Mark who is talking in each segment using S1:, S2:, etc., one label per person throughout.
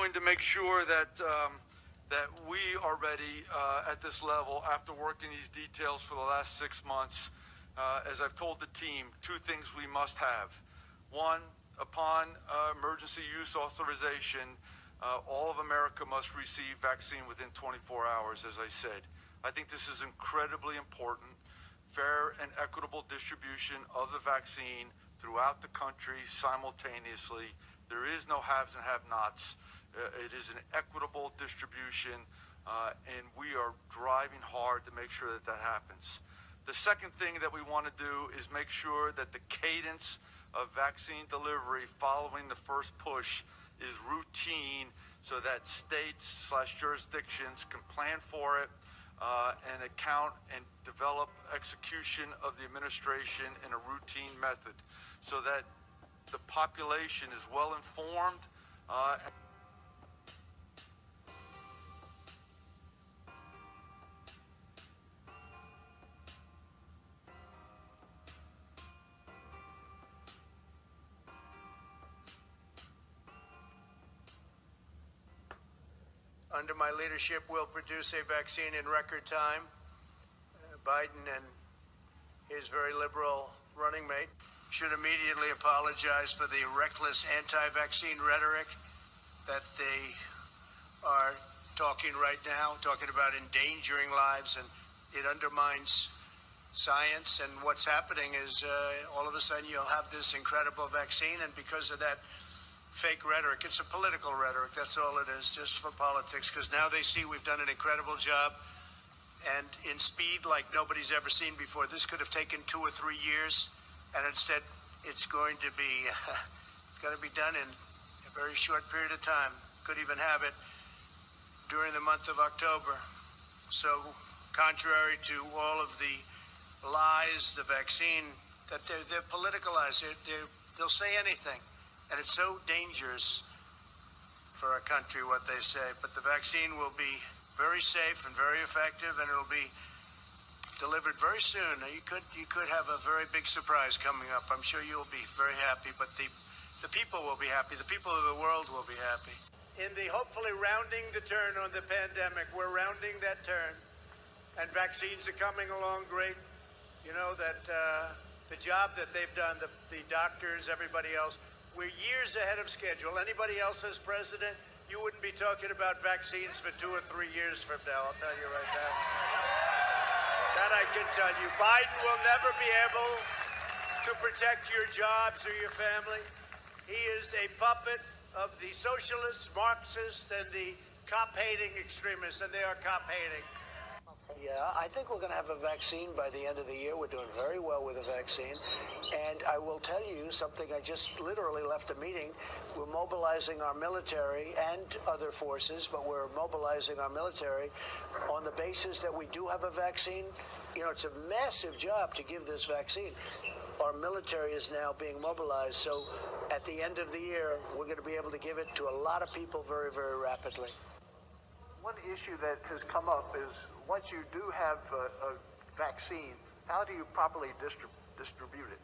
S1: continuing to make sure that that we are ready at this level after working these details for the last 6 months. As I've told the team, 2 things we must have. One, upon emergency use authorization, all of America must receive vaccine within 24 hours, as I said. I think this is incredibly important. Fair and equitable distribution of the vaccine throughout the country simultaneously. There is no haves and have-nots. It is an equitable distribution, and we are driving hard to make sure that that happens. The second thing that we want to do is make sure that the cadence of vaccine delivery following the first push is routine so that states/jurisdictions can plan for it and account and develop execution of the administration in a routine method so that the population is well informed.
S2: Under my leadership, we'll produce a vaccine in record time. Biden and his very liberal running mate should immediately apologize for the reckless anti-vaccine rhetoric that they are talking right now, talking about endangering lives, and it undermines science. And what's happening is all of a sudden you'll have this incredible vaccine, and because of that fake rhetoric, it's a political rhetoric, that's all it is, just for politics, because now they see we've done an incredible job, and in speed like nobody's ever seen before. This could have taken 2 or 3 years, and instead it's going to be done in a very short period of time. Could even have it during the month of October. So contrary to all of the lies, the vaccine, that they're politicalized, they'll say anything. And it's so dangerous for our country, what they say. But the vaccine will be very safe and very effective, and it'll be delivered very soon. Now, you could have a very big surprise coming up. I'm sure you'll be very happy, but the people will be happy. The people of the world will be happy. In the hopefully rounding the turn on the pandemic, we're rounding that turn, and vaccines are coming along great. You know that the job that they've done, the doctors, everybody else, we're years ahead of schedule. Anybody else as president, you wouldn't be talking about vaccines for 2 or 3 years from now, I'll tell you right now. That I can tell you. Biden will never be able to protect your jobs or your family. He is a puppet of the socialists, Marxists, and the cop-hating extremists, and they are cop-hating. Yeah, I think we're going to have a vaccine by the end of the year. We're doing very well with the vaccine. And I will tell you something, I just literally left a meeting. We're mobilizing our military and other forces, but we're mobilizing our military on the basis that we do have a vaccine. You know, it's a massive job to give this vaccine. Our military is now being mobilized, so at the end of the year, we're going to be able to give it to a lot of people very, very rapidly.
S3: One issue that has come up is once you do have a vaccine, how do you properly distribute it?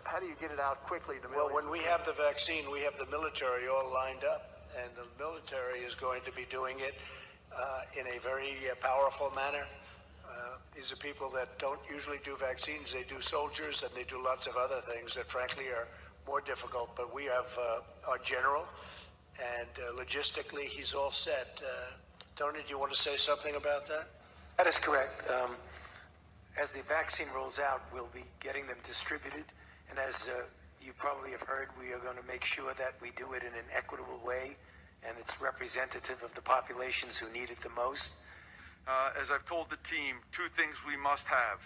S3: How do you get it out quickly to millions?
S2: Well, when we have the vaccine, we have the military all lined up, and the military is going to be doing it in a very powerful manner. These are people that don't usually do vaccines. They do soldiers, and they do lots of other things that frankly are more difficult. But we have our general, and logistically he's all set. Tony, do you want to say something about that?
S4: That is correct. As the vaccine rolls out, we'll be getting them distributed. And as you probably have heard, we are going to make sure that we do it in an equitable way, and it's representative of the populations who need it the most.
S1: As I've told the team, 2 things we must have.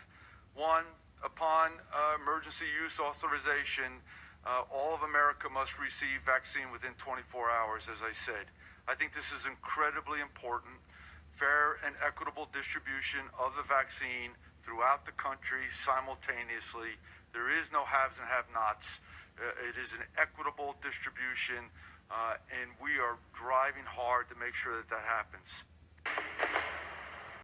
S1: One, upon emergency use authorization, all of America must receive vaccine within 24 hours, as I said. I think this is incredibly important. Fair and equitable distribution of the vaccine throughout the country simultaneously. There is no haves and have-nots. It is an equitable distribution, and we are driving hard to make sure that that happens.